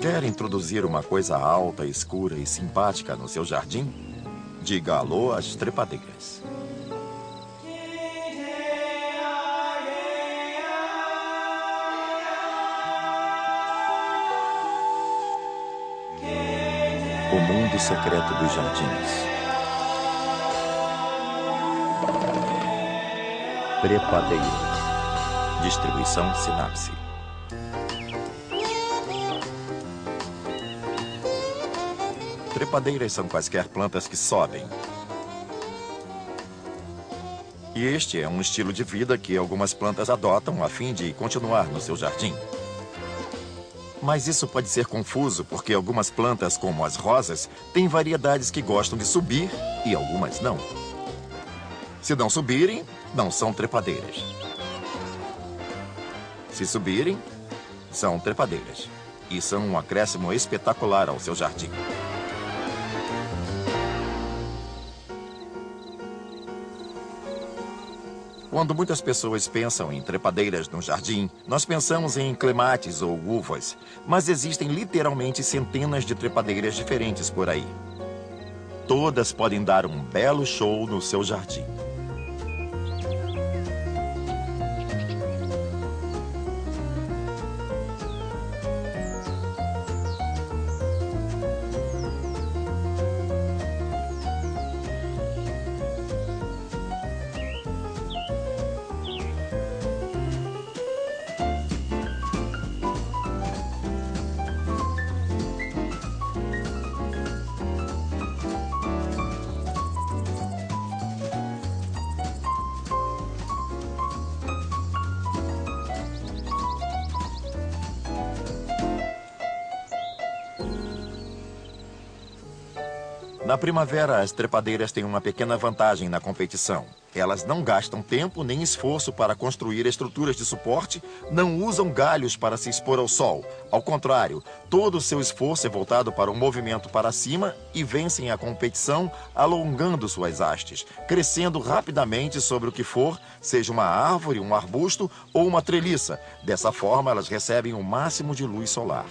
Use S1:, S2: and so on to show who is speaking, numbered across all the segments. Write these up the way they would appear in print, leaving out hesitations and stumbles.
S1: Quer introduzir uma coisa alta, escura e simpática no seu jardim? Diga alô às trepadeiras. O mundo secreto dos jardins. Trepadeiras. Distribuição Sinapse. Trepadeiras são quaisquer plantas que sobem. E este é um estilo de vida que algumas plantas adotam a fim de continuar no seu jardim. Mas isso pode ser confuso porque algumas plantas, como as rosas, têm variedades que gostam de subir e algumas não. Se não subirem, não são trepadeiras. Se subirem, são trepadeiras. E são um acréscimo espetacular ao seu jardim. Quando muitas pessoas pensam em trepadeiras no jardim, nós pensamos em clematis ou uvas, mas existem literalmente centenas de trepadeiras diferentes por aí. Todas podem dar um belo show no seu jardim. Na primavera, as trepadeiras têm uma pequena vantagem na competição. Elas não gastam tempo nem esforço para construir estruturas de suporte, não usam galhos para se expor ao sol. Ao contrário, todo o seu esforço é voltado para o movimento para cima e vencem a competição alongando suas hastes, crescendo rapidamente sobre o que for, seja uma árvore, um arbusto ou uma treliça. Dessa forma, elas recebem o máximo de luz solar.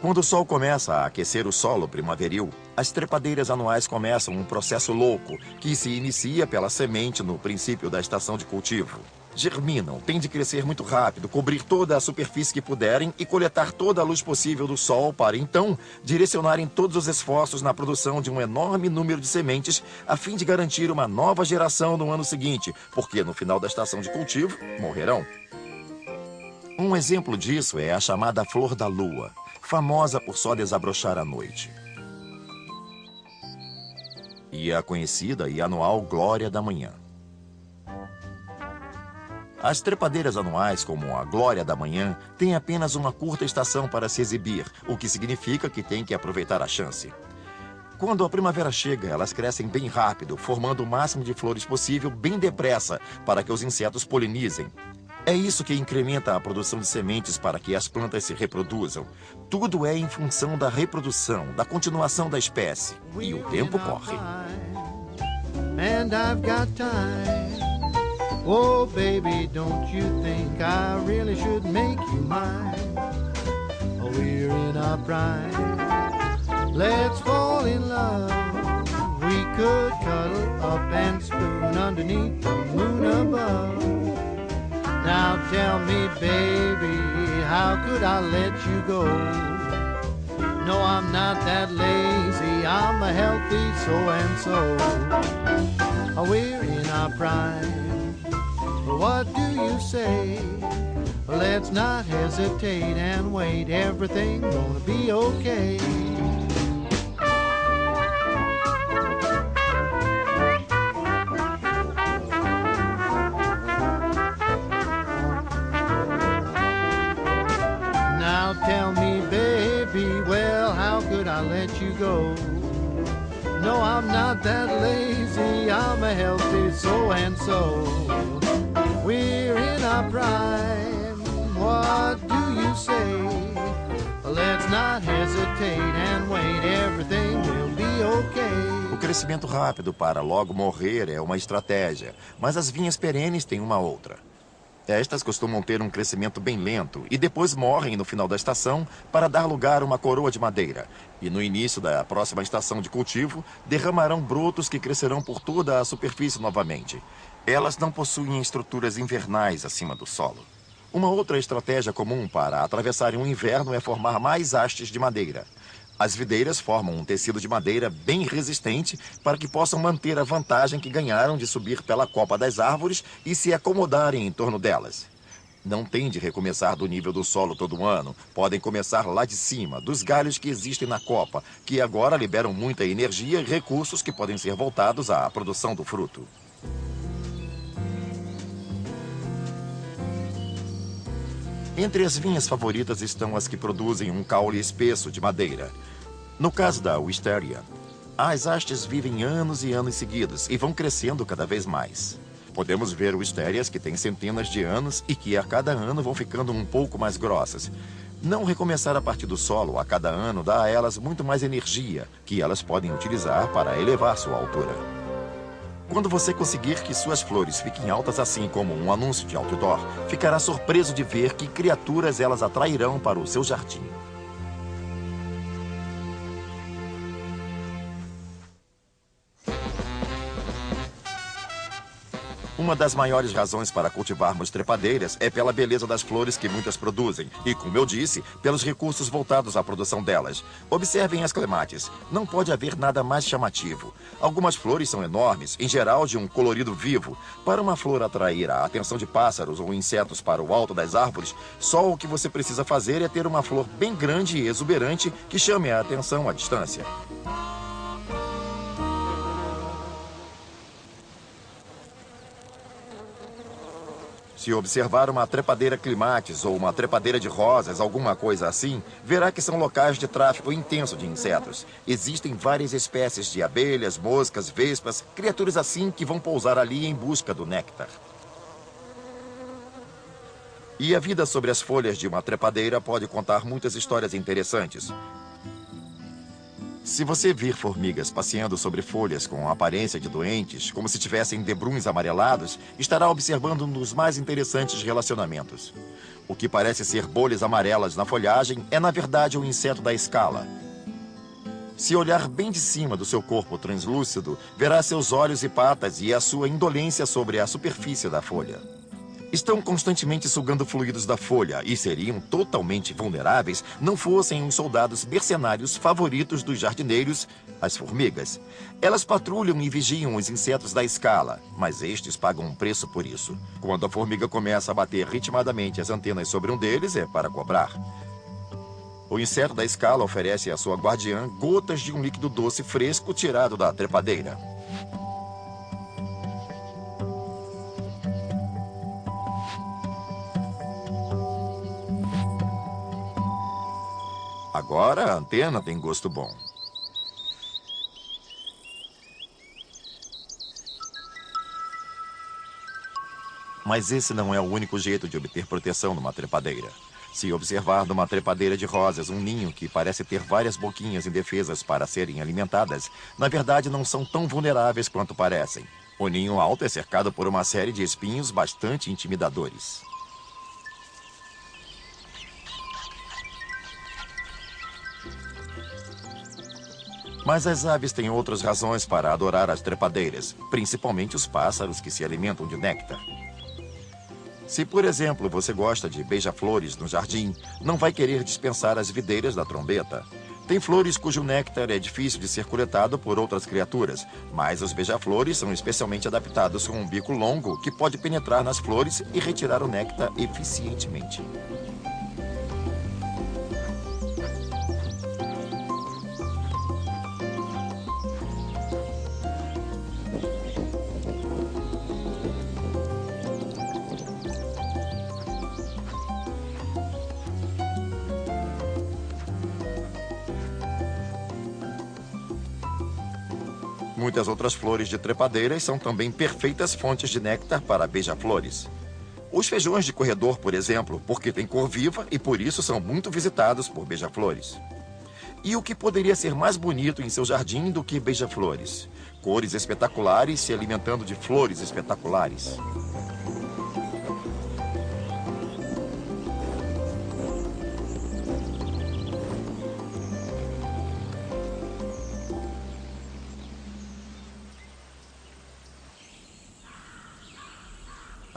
S1: Quando o sol começa a aquecer o solo primaveril, as trepadeiras anuais começam um processo louco, que se inicia pela semente no princípio da estação de cultivo. Germinam, têm de crescer muito rápido, cobrir toda a superfície que puderem e coletar toda a luz possível do sol para, então, direcionarem todos os esforços na produção de um enorme número de sementes a fim de garantir uma nova geração no ano seguinte, porque no final da estação de cultivo, morrerão. Um exemplo disso é a chamada flor da lua, famosa por só desabrochar à noite. E a conhecida e anual glória da manhã. As trepadeiras anuais, como a glória da manhã, têm apenas uma curta estação para se exibir, o que significa que tem que aproveitar a chance. Quando a primavera chega, elas crescem bem rápido, formando o máximo de flores possível bem depressa, para que os insetos polinizem. É isso que incrementa a produção de sementes para que as plantas se reproduzam. Tudo é em função da reprodução, da continuação da espécie. E o tempo corre. And I've got time. Oh, baby, don't you think I really should make you mine? Oh, we're in our prime. Let's fall in love. We could cuddle up and spoon underneath the moon above. Now tell me, baby, how could I let you go? No, I'm not that lazy, I'm a healthy so-and-so. We're in our prime, what do you say? Let's not hesitate and wait, everything's gonna be okay. Tell me, baby, well, how could I let you go? No, I'm not that lazy, I'm a healthy so-and-so. We're in our prime, what do you say? Let's not hesitate and wait, everything will be okay. O crescimento rápido para logo morrer é uma estratégia, mas as vinhas perenes têm uma outra. Estas costumam ter um crescimento bem lento e depois morrem no final da estação para dar lugar a uma coroa de madeira. E no início da próxima estação de cultivo, derramarão brotos que crescerão por toda a superfície novamente. Elas não possuem estruturas invernais acima do solo. Uma outra estratégia comum para atravessarem o inverno é formar mais hastes de madeira. As videiras formam um tecido de madeira bem resistente para que possam manter a vantagem que ganharam de subir pela copa das árvores e se acomodarem em torno delas. Não têm de recomeçar do nível do solo todo ano. Podem começar lá de cima, dos galhos que existem na copa, que agora liberam muita energia e recursos que podem ser voltados à produção do fruto. Entre as vinhas favoritas estão as que produzem um caule espesso de madeira. No caso da wisteria, as hastes vivem anos e anos seguidos e vão crescendo cada vez mais. Podemos ver wisterias que têm centenas de anos e que a cada ano vão ficando um pouco mais grossas. Não recomeçar a partir do solo a cada ano dá a elas muito mais energia, que elas podem utilizar para elevar sua altura. Quando você conseguir que suas flores fiquem altas assim como um anúncio de outdoor, ficará surpreso de ver que criaturas elas atrairão para o seu jardim. Uma das maiores razões para cultivarmos trepadeiras é pela beleza das flores que muitas produzem e, como eu disse, pelos recursos voltados à produção delas. Observem as clematis. Não pode haver nada mais chamativo. Algumas flores são enormes, em geral de um colorido vivo. Para uma flor atrair a atenção de pássaros ou insetos para o alto das árvores, só o que você precisa fazer é ter uma flor bem grande e exuberante que chame a atenção à distância. Se observar uma trepadeira clematis ou uma trepadeira de rosas, alguma coisa assim, verá que são locais de tráfego intenso de insetos. Existem várias espécies de abelhas, moscas, vespas, criaturas assim que vão pousar ali em busca do néctar. E a vida sobre as folhas de uma trepadeira pode contar muitas histórias interessantes. Se você vir formigas passeando sobre folhas com aparência de doentes, como se tivessem debruns amarelados, estará observando um dos mais interessantes relacionamentos. O que parece ser bolhas amarelas na folhagem é, na verdade, um inseto da escala. Se olhar bem de cima do seu corpo translúcido, verá seus olhos e patas e a sua indolência sobre a superfície da folha. Estão constantemente sugando fluidos da folha e seriam totalmente vulneráveis não fossem os soldados mercenários favoritos dos jardineiros, as formigas. Elas patrulham e vigiam os insetos da escala, mas estes pagam um preço por isso. Quando a formiga começa a bater ritmadamente as antenas sobre um deles, é para cobrar. O inseto da escala oferece à sua guardiã gotas de um líquido doce fresco tirado da trepadeira. Agora a antena tem gosto bom. Mas esse não é o único jeito de obter proteção numa trepadeira. Se observar numa trepadeira de rosas um ninho que parece ter várias boquinhas indefesas para serem alimentadas, na verdade não são tão vulneráveis quanto parecem. O ninho alto é cercado por uma série de espinhos bastante intimidadores. Mas as aves têm outras razões para adorar as trepadeiras, principalmente os pássaros que se alimentam de néctar. Se, por exemplo, você gosta de beija-flores no jardim, não vai querer dispensar as videiras da trombeta. Tem flores cujo néctar é difícil de ser coletado por outras criaturas, mas os beija-flores são especialmente adaptados com um bico longo que pode penetrar nas flores e retirar o néctar eficientemente. Muitas outras flores de trepadeiras são também perfeitas fontes de néctar para beija-flores. Os feijões de corredor, por exemplo, porque têm cor viva e por isso são muito visitados por beija-flores. E o que poderia ser mais bonito em seu jardim do que beija-flores? Cores espetaculares se alimentando de flores espetaculares.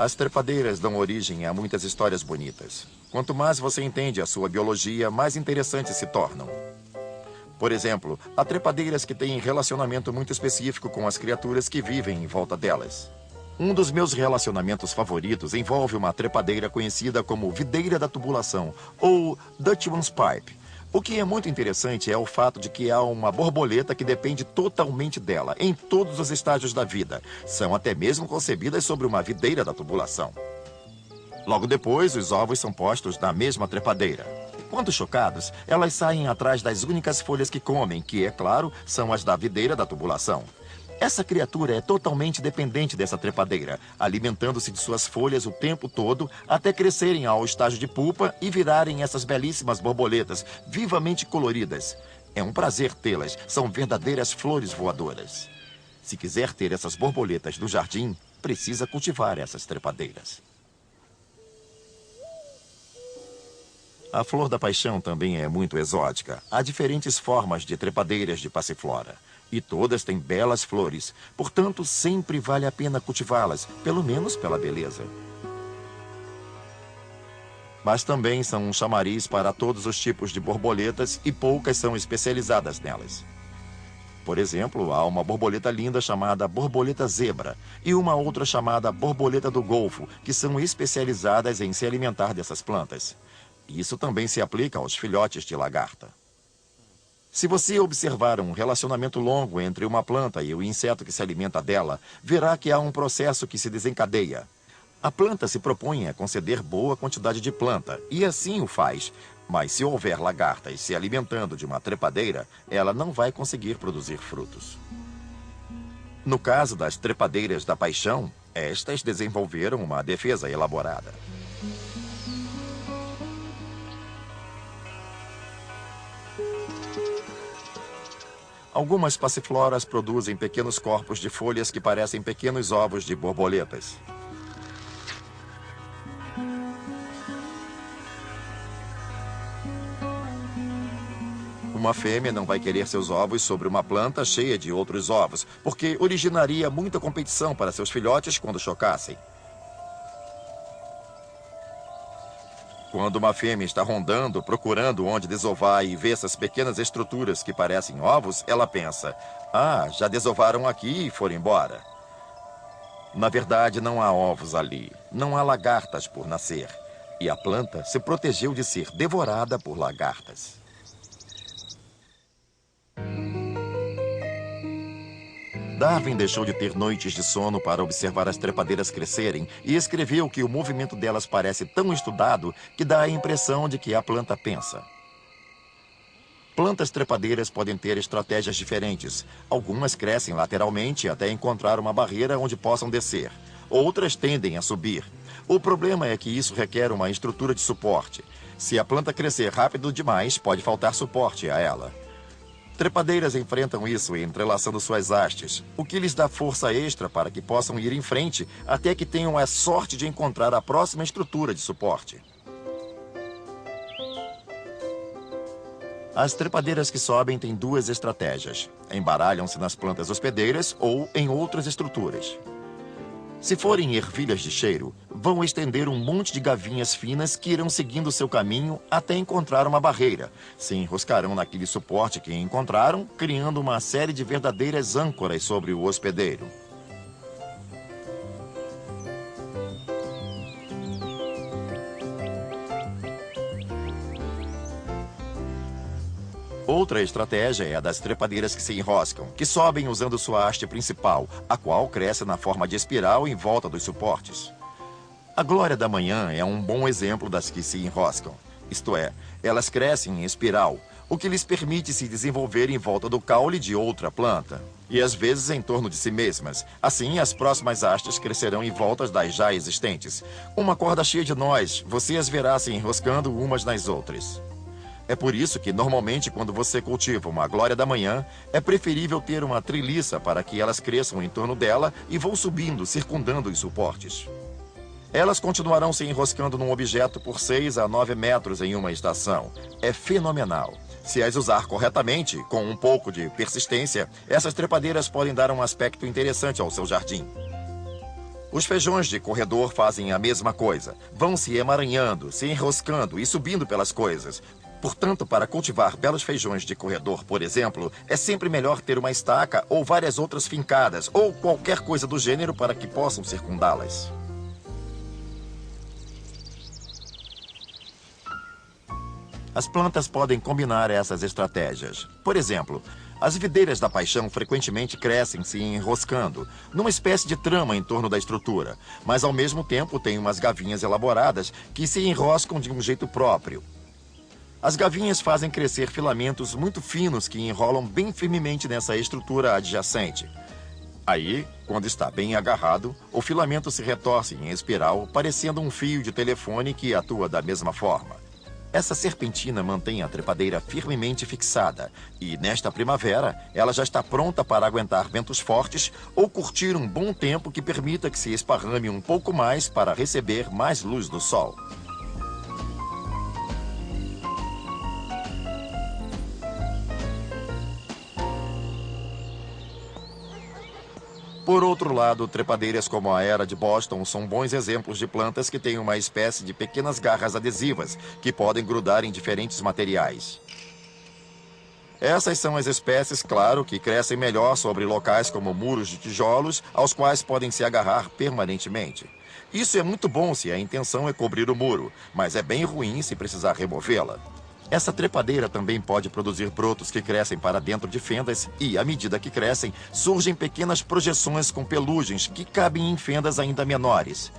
S1: As trepadeiras dão origem a muitas histórias bonitas. Quanto mais você entende a sua biologia, mais interessantes se tornam. Por exemplo, há trepadeiras que têm relacionamento muito específico com as criaturas que vivem em volta delas. Um dos meus relacionamentos favoritos envolve uma trepadeira conhecida como videira da tubulação, ou Dutchman's Pipe. O que é muito interessante é o fato de que há uma borboleta que depende totalmente dela, em todos os estágios da vida. São até mesmo concebidas sobre uma videira da tubulação. Logo depois, os ovos são postos na mesma trepadeira. Quando chocados, elas saem atrás das únicas folhas que comem, que, é claro, são as da videira da tubulação. Essa criatura é totalmente dependente dessa trepadeira, alimentando-se de suas folhas o tempo todo até crescerem ao estágio de pupa e virarem essas belíssimas borboletas, vivamente coloridas. É um prazer tê-las, são verdadeiras flores voadoras. Se quiser ter essas borboletas no jardim, precisa cultivar essas trepadeiras. A flor da paixão também é muito exótica. Há diferentes formas de trepadeiras de passiflora. E todas têm belas flores, portanto, sempre vale a pena cultivá-las, pelo menos pela beleza. Mas também são um chamariz para todos os tipos de borboletas e poucas são especializadas nelas. Por exemplo, há uma borboleta linda chamada borboleta zebra e uma outra chamada borboleta do Golfo, que são especializadas em se alimentar dessas plantas. Isso também se aplica aos filhotes de lagarta. Se você observar um relacionamento longo entre uma planta e o inseto que se alimenta dela, verá que há um processo que se desencadeia. A planta se propõe a conceder boa quantidade de planta, e assim o faz. Mas se houver lagartas se alimentando de uma trepadeira, ela não vai conseguir produzir frutos. No caso das trepadeiras da paixão, estas desenvolveram uma defesa elaborada. Algumas passifloras produzem pequenos corpos de folhas que parecem pequenos ovos de borboletas. Uma fêmea não vai querer seus ovos sobre uma planta cheia de outros ovos, porque originaria muita competição para seus filhotes quando chocassem. Quando uma fêmea está rondando, procurando onde desovar e vê essas pequenas estruturas que parecem ovos, ela pensa: ah, já desovaram aqui e foram embora. Na verdade, não há ovos ali. Não há lagartas por nascer. E a planta se protegeu de ser devorada por lagartas. Darwin deixou de ter noites de sono para observar as trepadeiras crescerem e escreveu que o movimento delas parece tão estudado que dá a impressão de que a planta pensa. Plantas trepadeiras podem ter estratégias diferentes. Algumas crescem lateralmente até encontrar uma barreira onde possam descer. Outras tendem a subir. O problema é que isso requer uma estrutura de suporte. Se a planta crescer rápido demais, pode faltar suporte a ela. Trepadeiras enfrentam isso entrelaçando suas hastes, o que lhes dá força extra para que possam ir em frente até que tenham a sorte de encontrar a próxima estrutura de suporte. As trepadeiras que sobem têm duas estratégias. Embaralham-se nas plantas hospedeiras ou em outras estruturas. Se forem ervilhas de cheiro, vão estender um monte de gavinhas finas que irão seguindo seu caminho até encontrar uma barreira. Se enroscarão naquele suporte que encontraram, criando uma série de verdadeiras âncoras sobre o hospedeiro. Outra estratégia é a das trepadeiras que se enroscam, que sobem usando sua haste principal, a qual cresce na forma de espiral em volta dos suportes. A glória da manhã é um bom exemplo das que se enroscam. Isto é, elas crescem em espiral, o que lhes permite se desenvolver em volta do caule de outra planta, e às vezes em torno de si mesmas. Assim, as próximas hastes crescerão em volta das já existentes. Uma corda cheia de nós, você as verá se enroscando umas nas outras. É por isso que, normalmente, quando você cultiva uma glória da manhã, é preferível ter uma treliça para que elas cresçam em torno dela e vão subindo, circundando os suportes. Elas continuarão se enroscando num objeto por 6 a 9 metros em uma estação. É fenomenal. Se as usar corretamente, com um pouco de persistência, essas trepadeiras podem dar um aspecto interessante ao seu jardim. Os feijões de corredor fazem a mesma coisa. Vão se emaranhando, se enroscando e subindo pelas coisas. Portanto, para cultivar belos feijões de corredor, por exemplo, é sempre melhor ter uma estaca ou várias outras fincadas, ou qualquer coisa do gênero para que possam circundá-las. As plantas podem combinar essas estratégias. Por exemplo, as videiras da paixão frequentemente crescem se enroscando, numa espécie de trama em torno da estrutura, mas ao mesmo tempo têm umas gavinhas elaboradas que se enroscam de um jeito próprio. As gavinhas fazem crescer filamentos muito finos que enrolam bem firmemente nessa estrutura adjacente. Aí, quando está bem agarrado, o filamento se retorce em espiral, parecendo um fio de telefone que atua da mesma forma. Essa serpentina mantém a trepadeira firmemente fixada e, nesta primavera, ela já está pronta para aguentar ventos fortes ou curtir um bom tempo que permita que se esparrame um pouco mais para receber mais luz do sol. Por outro lado, trepadeiras como a Era de Boston são bons exemplos de plantas que têm uma espécie de pequenas garras adesivas que podem grudar em diferentes materiais. Essas são as espécies, claro, que crescem melhor sobre locais como muros de tijolos, aos quais podem se agarrar permanentemente. Isso é muito bom se a intenção é cobrir o muro, mas é bem ruim se precisar removê-la. Essa trepadeira também pode produzir brotos que crescem para dentro de fendas e, à medida que crescem, surgem pequenas projeções com pelugens que cabem em fendas ainda menores.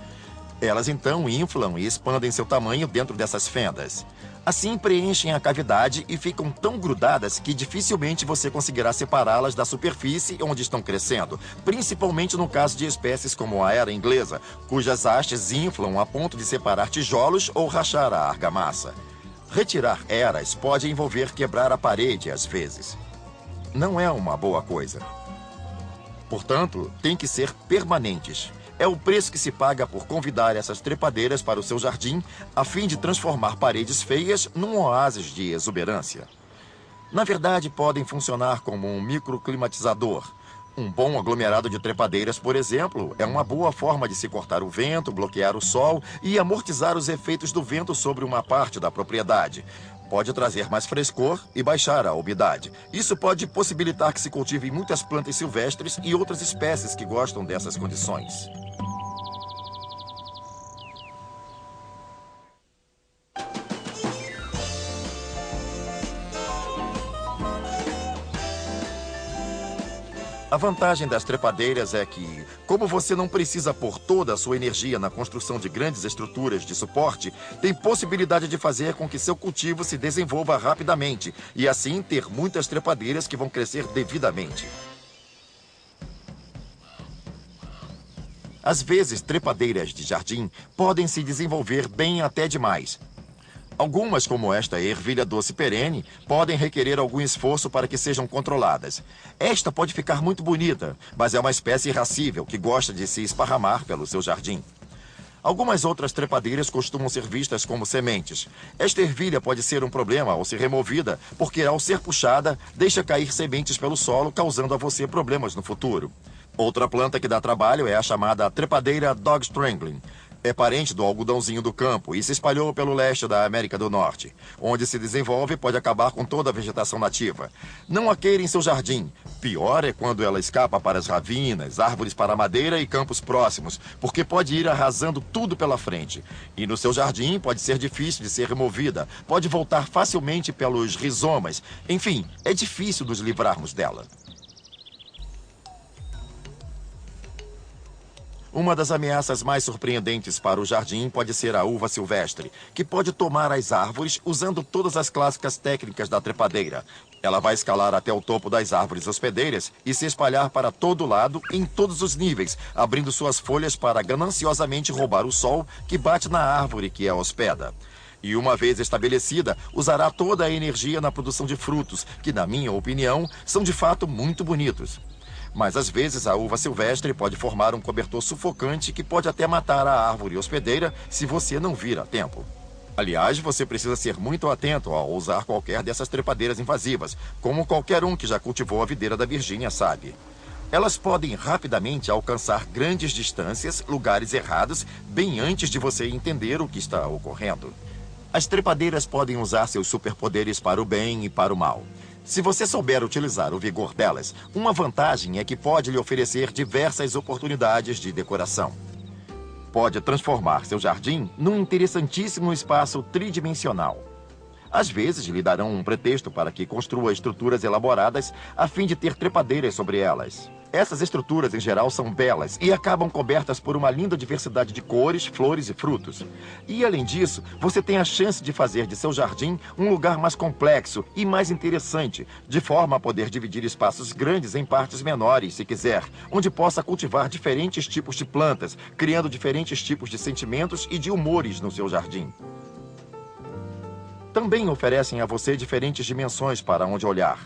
S1: Elas então inflam e expandem seu tamanho dentro dessas fendas. Assim preenchem a cavidade e ficam tão grudadas que dificilmente você conseguirá separá-las da superfície onde estão crescendo, principalmente no caso de espécies como a era inglesa, cujas hastes inflam a ponto de separar tijolos ou rachar a argamassa. Retirar eras pode envolver quebrar a parede às vezes. Não é uma boa coisa. Portanto, tem que ser permanentes. É o preço que se paga por convidar essas trepadeiras para o seu jardim, a fim de transformar paredes feias num oásis de exuberância. Na verdade, podem funcionar como um microclimatizador. Um bom aglomerado de trepadeiras, por exemplo, é uma boa forma de se cortar o vento, bloquear o sol e amortizar os efeitos do vento sobre uma parte da propriedade. Pode trazer mais frescor e baixar a umidade. Isso pode possibilitar que se cultivem muitas plantas silvestres e outras espécies que gostam dessas condições. A vantagem das trepadeiras é que, como você não precisa pôr toda a sua energia na construção de grandes estruturas de suporte, tem possibilidade de fazer com que seu cultivo se desenvolva rapidamente e assim ter muitas trepadeiras que vão crescer devidamente. Às vezes, trepadeiras de jardim podem se desenvolver bem até demais. Algumas, como esta ervilha doce perene, podem requerer algum esforço para que sejam controladas. Esta pode ficar muito bonita, mas é uma espécie irascível que gosta de se esparramar pelo seu jardim. Algumas outras trepadeiras costumam ser vistas como sementes. Esta ervilha pode ser um problema ao ser removida, porque ao ser puxada, deixa cair sementes pelo solo, causando a você problemas no futuro. Outra planta que dá trabalho é a chamada trepadeira Dog Strangling. É parente do algodãozinho do campo e se espalhou pelo leste da América do Norte. Onde se desenvolve, pode acabar com toda a vegetação nativa. Não a queira em seu jardim. Pior é quando ela escapa para as ravinas, árvores para madeira e campos próximos, porque pode ir arrasando tudo pela frente. E no seu jardim pode ser difícil de ser removida, pode voltar facilmente pelos rizomas. Enfim, é difícil nos livrarmos dela. Uma das ameaças mais surpreendentes para o jardim pode ser a uva silvestre, que pode tomar as árvores usando todas as clássicas técnicas da trepadeira. Ela vai escalar até o topo das árvores hospedeiras e se espalhar para todo lado, em todos os níveis, abrindo suas folhas para gananciosamente roubar o sol que bate na árvore que a hospeda. E uma vez estabelecida, usará toda a energia na produção de frutos, que, na minha opinião, são de fato muito bonitos. Mas às vezes a uva silvestre pode formar um cobertor sufocante que pode até matar a árvore hospedeira se você não vir a tempo. Aliás, você precisa ser muito atento ao usar qualquer dessas trepadeiras invasivas, como qualquer um que já cultivou a videira da Virgínia sabe. Elas podem rapidamente alcançar grandes distâncias, lugares errados, bem antes de você entender o que está ocorrendo. As trepadeiras podem usar seus superpoderes para o bem e para o mal. Se você souber utilizar o vigor delas, uma vantagem é que pode lhe oferecer diversas oportunidades de decoração. Pode transformar seu jardim num interessantíssimo espaço tridimensional. Às vezes, lhe darão um pretexto para que construa estruturas elaboradas a fim de ter trepadeiras sobre elas. Essas estruturas, em geral, são belas e acabam cobertas por uma linda diversidade de cores, flores e frutos. E, além disso, você tem a chance de fazer de seu jardim um lugar mais complexo e mais interessante, de forma a poder dividir espaços grandes em partes menores, se quiser, onde possa cultivar diferentes tipos de plantas, criando diferentes tipos de sentimentos e de humores no seu jardim. Também oferecem a você diferentes dimensões para onde olhar.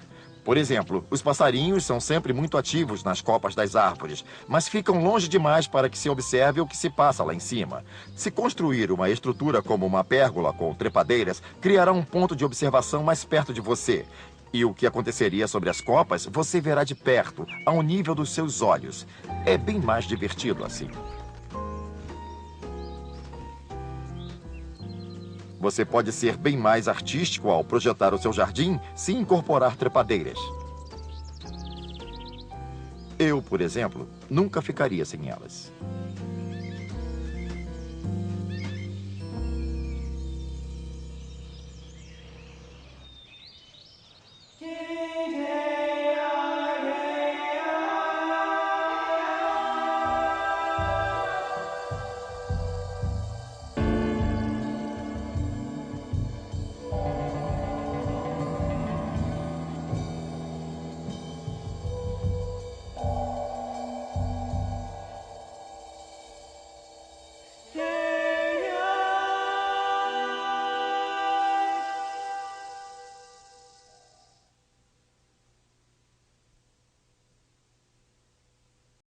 S1: Por exemplo, os passarinhos são sempre muito ativos nas copas das árvores, mas ficam longe demais para que se observe o que se passa lá em cima. Se construir uma estrutura como uma pérgola com trepadeiras, criará um ponto de observação mais perto de você. E o que aconteceria sobre as copas, você verá de perto, ao nível dos seus olhos. É bem mais divertido assim. Você pode ser bem mais artístico ao projetar o seu jardim se incorporar trepadeiras. Eu, por exemplo, nunca ficaria sem elas.